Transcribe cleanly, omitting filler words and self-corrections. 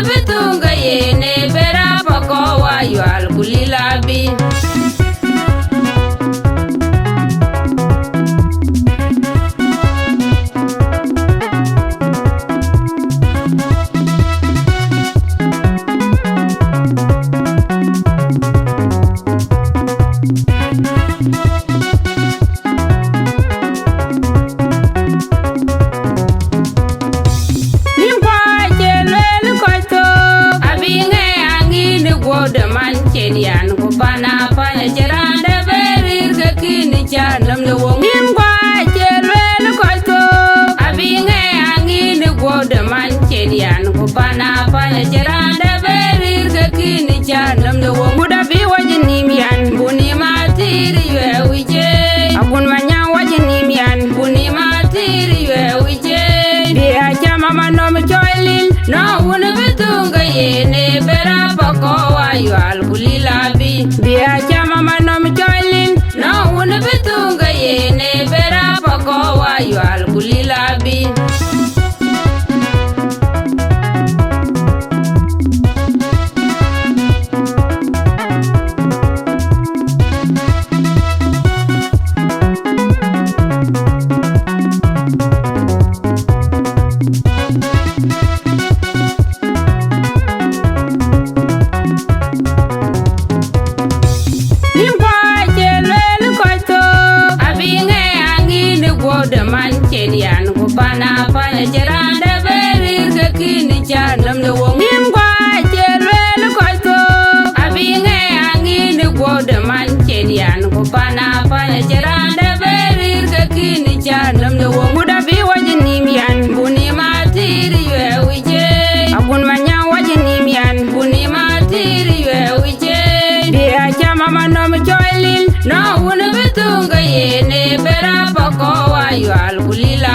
bitunga yene bera poko wa yual kulilabi. Yan ko pana pana jeranda berir ke kini janam le wong nim kwa jelwel ko to abinge angin go de man yan ko pana pana jeranda berir ke kini janam le wong buda bi wajin yan buni matiri we wije agun manya wajin yan buni matiri we wije dia chama manom choilil no una betunga yene bera pako wa yual kulilabi dia chama manom choilil no una betunga yene bera pako wa yual kulilabi. Yan ko pana pana jeranda berir ke kini janam le wong nim kwa jelwel ko to abinge angin go de man yan ko pana pana jeranda berir ke kini janam le wong buda bi wajin yan buni matiri we wije agun manya wajin yan buni matiri we wije dia chama manom choilil no una betunga yene bera poko wa yual kulila